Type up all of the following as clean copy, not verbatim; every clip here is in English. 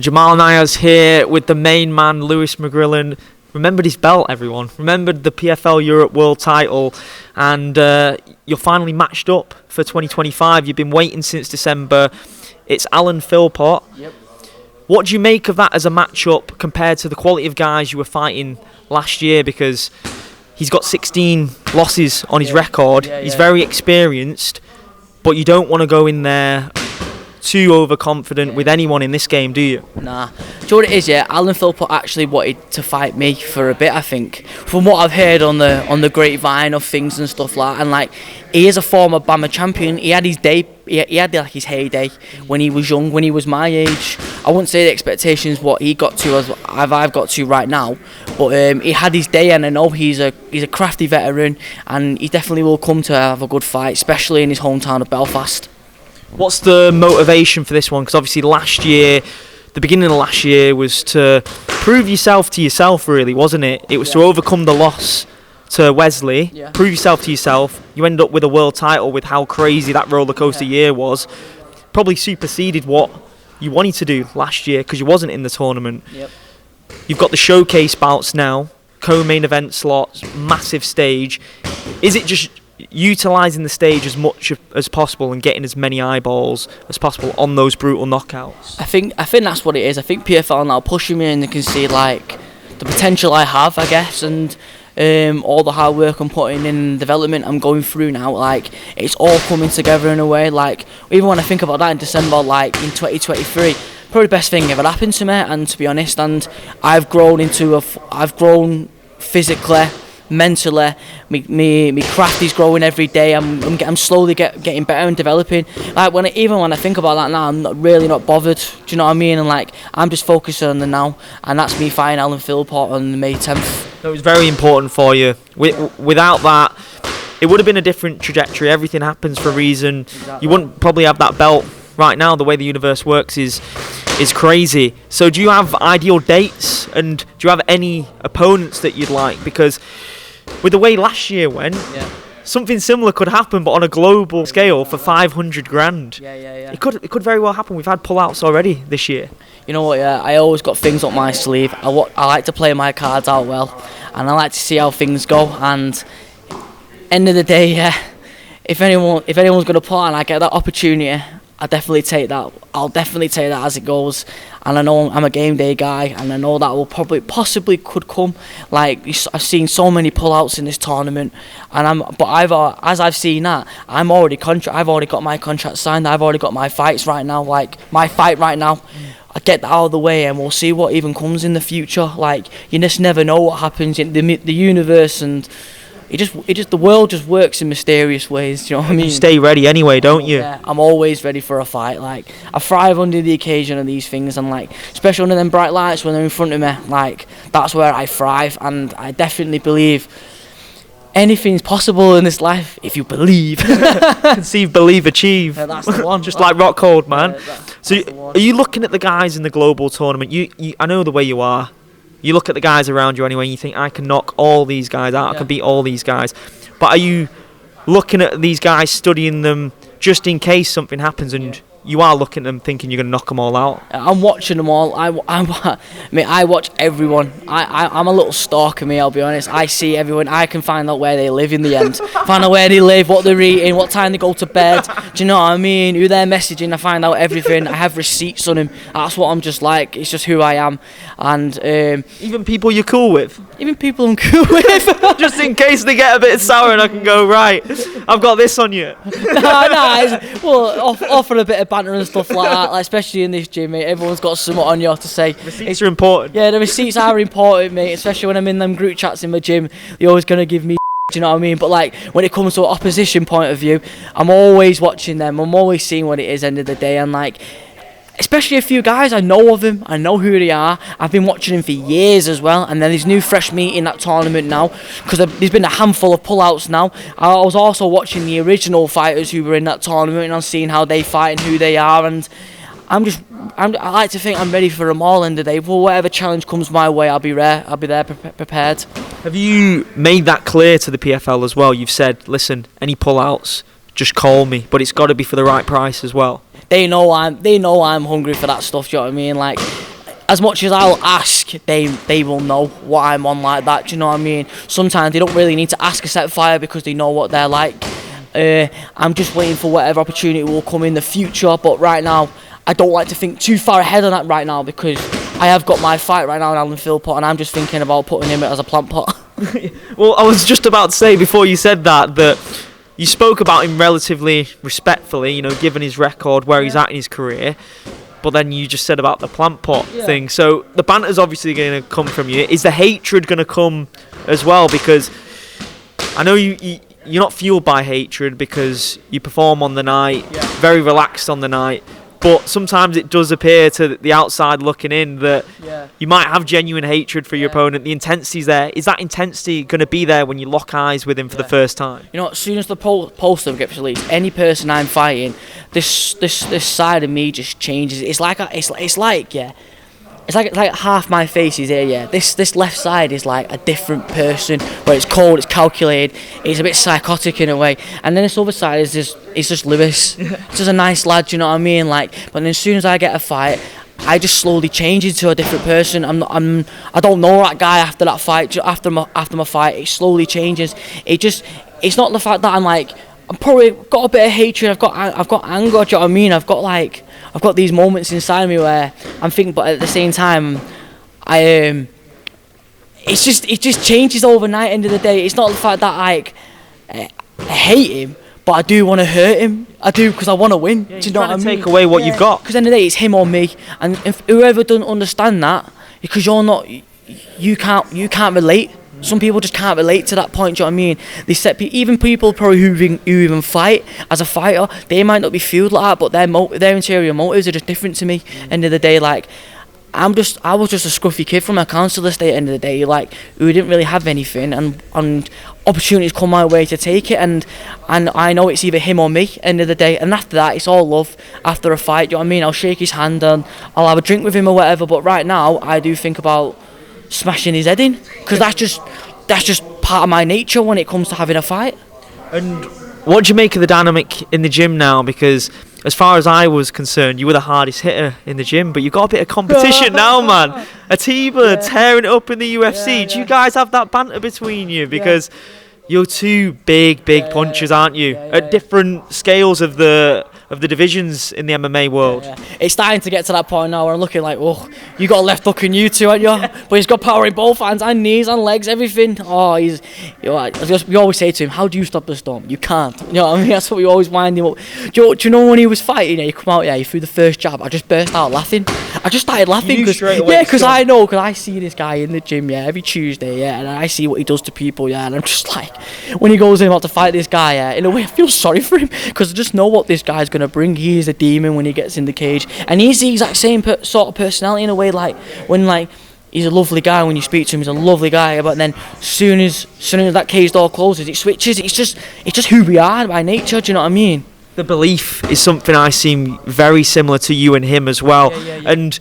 Jamal Niaz here with the main man, Lewis McGrillen. Remembered his belt, everyone. Remembered the PFL Europe World title. And you're finally matched up for 2025. You've been waiting since December. It's Alan Philpott. Yep. What do you make of that as a matchup compared to the quality of guys you were fighting last year? Because he's got 16 losses on his record. He's very experienced. But you don't want to go in there too overconfident with anyone in this game, do you? Nah. Do you know what it is, Alan Philpott actually wanted to fight me for a bit, I think. From what I've heard on the grapevine of things and stuff like that, and like, he is a former BAMMA champion. He had his day, he had like his heyday when he was young, when he was my age. I wouldn't say the expectations what he got to as I've got to right now, but he had his day, and I know he's a crafty veteran, and he definitely will come to have a good fight, especially in his hometown of Belfast. What's the motivation for this one? Because obviously the beginning of last year was to prove yourself to yourself, really, wasn't it? It was to overcome the loss to Wesley, prove yourself to yourself. You end up with a world title with how crazy that roller coaster year was. Probably superseded what you wanted to do last year because you wasn't in the tournament. Yep. You've got the showcase bouts now, co-main event slots, massive stage. Is it just utilising the stage as much as possible and getting as many eyeballs as possible on those brutal knockouts? I think that's what it is. I think PFL now pushing me, and they can see like the potential I have, I guess, and all the hard work I'm putting in, development I'm going through now. Like, it's all coming together in a way. Like, even when I think about that in December, like in 2023, probably the best thing ever happened to me. And to be honest, and I've grown physically, mentally. Me craft is growing every day. I'm slowly getting better and developing. Like, when I think about that now, I'm not bothered. Do you know what I mean? And like, I'm just focused on the now, and that's me fighting Alan Philpott on May 10th. It was very important for you. Without that, it would have been a different trajectory. Everything happens for a reason. Exactly. You wouldn't probably have that belt right now. The way the universe works is crazy. So do you have ideal dates, and do you have any opponents that you'd like? Because with the way last year went, something similar could happen, but on a global scale for 500 grand. It could very well happen. We've had pullouts already this year. You know what? I always got things up my sleeve. I like to play my cards out well, and I like to see how things go. And end of the day, if anyone's gonna pull out and I get that opportunity, I definitely take that. I'll definitely take that as it goes. And I know I'm a game day guy, and I know that will possibly could come. Like, I've seen so many pullouts in this tournament, and as I've seen that, I've already got my contract signed. I've already got my fights right now. Like, my fight right now, I get that out of the way, and we'll see what even comes in the future. Like, you just never know what happens in the universe, and the world just works in mysterious ways. Do you know what I mean? You stay ready anyway, don't you? Yeah, I'm always ready for a fight. Like, I thrive under the occasion of these things, and like, especially under them bright lights when they're in front of me. Like, that's where I thrive, and I definitely believe anything's possible in this life if you believe. Conceive, believe, achieve. Yeah, that's the one. Just like Rock Cold, man. Yeah, are you looking at the guys in the global tournament? I know the way you are. You look at the guys around you anyway, and you think, I can knock all these guys out, I can beat all these guys. But are you looking at these guys, studying them, just in case something happens, and you are looking at them thinking you're going to knock them all out? I'm watching them all. I watch everyone. I'm a little stalker, I'll be honest. I see everyone. I can find out where they live in the end. Find out where they live, what they're eating, what time they go to bed. Do you know what I mean? Who they're messaging. I find out everything. I have receipts on them. That's what I'm just like. It's just who I am. And even people you're cool with? Even people I'm cool with. Just in case they get a bit sour and I can go, right, I've got this on you. Offer a bit of banter and stuff like that, like, especially in this gym, mate. Everyone's got something on you to say. Receipts are important. Yeah, the receipts are important, mate, especially when I'm in them group chats in my gym. They're always going to give me do you know what I mean? But like, when it comes to an opposition point of view, I'm always watching them. I'm always seeing what it is end of the day, and like, especially a few guys, I know of them, I know who they are. I've been watching them for years as well, and then there's new fresh meat in that tournament now, because there's been a handful of pullouts now. I was also watching the original fighters who were in that tournament, and I'm seeing how they fight and who they are, and I like to think I'm ready for them all in the day. Well, whatever challenge comes my way, I'll be there prepared. Have you made that clear to the PFL as well? You've said, listen, any pullouts, just call me, but it's got to be for the right price as well. They know I'm hungry for that stuff. Do you know what I mean? Like, as much as I'll ask, they will know what I'm on like that. Do you know what I mean? Sometimes they don't really need to ask a set fire because they know what they're like. I'm just waiting for whatever opportunity will come in the future. But right now, I don't like to think too far ahead on that right now, because I have got my fight right now with Alan Philpott, and I'm just thinking about putting him as a plant pot. Well, I was just about to say before you said that you spoke about him relatively respectfully, you know, given his record, where he's at in his career. But then you just said about the plant pot thing. So the banter's obviously going to come from you. Is the hatred going to come as well? Because I know you're not fueled by hatred because you perform on the night, very relaxed on the night. But sometimes it does appear to the outside looking in that you might have genuine hatred for your opponent. The intensity's there. Is that intensity going to be there when you lock eyes with him for the first time? You know, as soon as the poster gets released, any person I'm fighting, this side of me just changes. It's like half my face is here, yeah. This left side is like a different person, where it's cold, it's calculated, it's a bit psychotic in a way. And then this other side is just Lewis. It's just a nice lad, you know what I mean? Like, but then as soon as I get a fight, I just slowly change into a different person. I don't know that guy after that fight. After my fight, it slowly changes. It's not the fact that I'm probably got a bit of hatred. I've got anger. Do you know what I mean? I've got these moments inside me where I'm thinking, but at the same time, it just changes overnight. End of the day, it's not the fact that I hate him, but I do want to hurt him. I do, because I want to win. Yeah, do you know what I mean? Take away what you've got. Because at the end of the day, it's him or me. And if whoever doesn't understand that, because you can't relate. Some people just can't relate to that point. Do you know what I mean? They set even people probably who even fight as a fighter, they might not be fueled like that, but their interior motives are just different to me. End of the day, like, I was just a scruffy kid from a council estate. End of the day, like, who didn't really have anything, and opportunities come my way to take it, and I know it's either him or me. End of the day, and after that, it's all love. After a fight, do you know what I mean? I'll shake his hand and I'll have a drink with him or whatever. But right now, I do think about smashing his head in, because that's just part of my nature when it comes to having a fight. And what do you make of the dynamic in the gym now? Because as far as I was concerned, you were the hardest hitter in the gym, but you got a bit of competition now, man. Atiba tearing it up in the UFC. Do you guys have that banter between you? Because you're two big punchers, aren't you? At different scales of the divisions in the MMA world. It's starting to get to that point now where I'm looking like, oh, you got a left hook in you too, haven't you? But he's got power in both hands and knees and legs, everything. Oh, we always say to him, how do you stop the storm? You can't. You know what I mean? That's what we always wind him up. Do you know when he was fighting, he come out, he threw the first jab, I just burst out laughing. I just started laughing because I see this guy in the gym, every Tuesday, and I see what he does to people, and I'm just like, when he goes in about to fight this guy, in a way I feel sorry for him, because I just know what this guy's going to bring. He is a demon when he gets in the cage, and he's the exact same sort of personality in a way, like when he's a lovely guy when you speak to him, he's a lovely guy, but then soon as that cage door closes, it switches. It's just who we are by nature. Do you know what I mean? The belief is something I seem very similar to you and him as well. And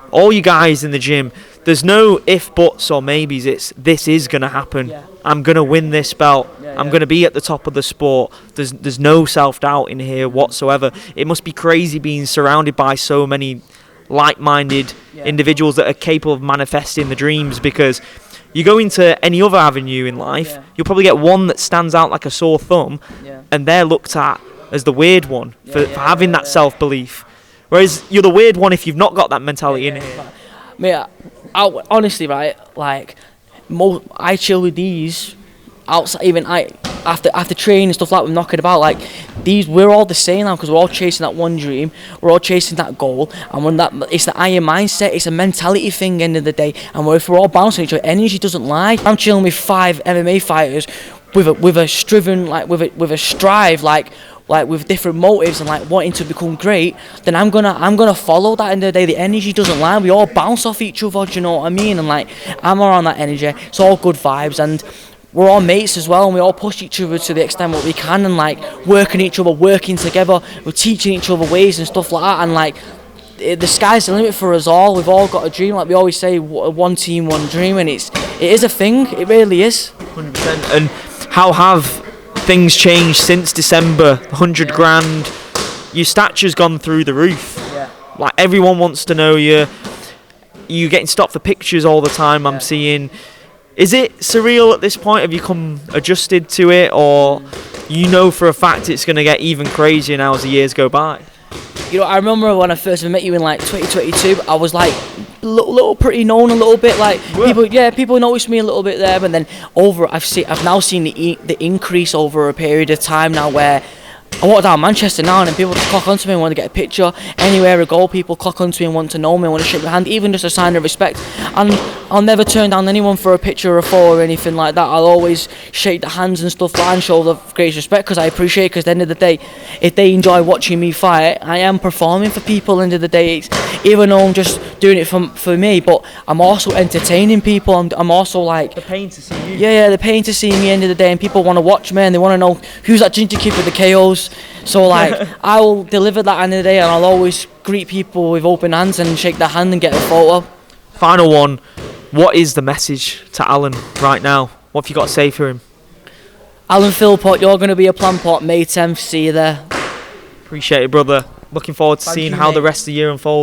all you guys in the gym, there's no if, buts or maybes. It's this is going to happen. I'm going to win this belt. I'm going to be at the top of the sport. There's no self-doubt in here whatsoever. It must be crazy being surrounded by so many like-minded individuals that are capable of manifesting the dreams, because you go into any other avenue in life, you'll probably get one that stands out like a sore thumb, and they're looked at as the weird one for having that self-belief. Whereas you're the weird one if you've not got that mentality in here. Mate, honestly, right, like, I chill with these outside, even after training and stuff like that, we're knocking about, like, these, we're all the same now, because we're all chasing that one dream, we're all chasing that goal, and when it's the iron mindset, it's a mentality thing, end of the day, and if we're all bouncing each other, energy doesn't lie. I'm chilling with 5 MMA fighters with a strive, like with different motives and like wanting to become great, then I'm gonna follow that. End of the day, the energy doesn't lie. We all bounce off each other. Do you know what I mean? And like, I'm around that energy. It's all good vibes, and we're all mates as well, and we all push each other to the extent what we can, and like working each other, working together. We're teaching each other ways and stuff like that, and like, the sky's the limit for us all. We've all got a dream, like we always say, one team, one dream, and it is a thing. It really is. 100%. And how have things changed since December? 100 grand, your stature's gone through the roof. Like, everyone wants to know you. you getting stopped for pictures all the time. I'm seeing. Is it surreal at this point? Have you come adjusted to it, or you know for a fact it's going to get even crazier now as the years go by? You know, I remember when I first met you in like 2022, I was like little pretty known a little bit. Like people noticed me a little bit there, but then I've now seen the increase over a period of time now where I walk down Manchester now and then people just clock onto me and want to get a picture. Anywhere I go, people clock onto me and want to know me, want to shake my hand, even just a sign of respect. And I'll never turn down anyone for a picture or a photo or anything like that. I'll always shake the hands and stuff and show the greatest respect because I appreciate it. Because at the end of the day, if they enjoy watching me fight, I am performing for people. At the end of the day, even though I'm just doing it for me, but I'm also entertaining people. I'm also like... They're paying to see you. Yeah, they're paying to see me at the end of the day, and people want to watch me and they want to know who's that ginger kid with the KOs. So like, I will deliver that at the end of the day, and I'll always greet people with open hands and shake their hand and get a photo. Final one. What is the message to Alan right now? What have you got to say for him? Alan Philpott, you're going to be a Planpot May 10th. See you there. Appreciate it, brother. Looking forward to seeing how the rest of the year unfolds.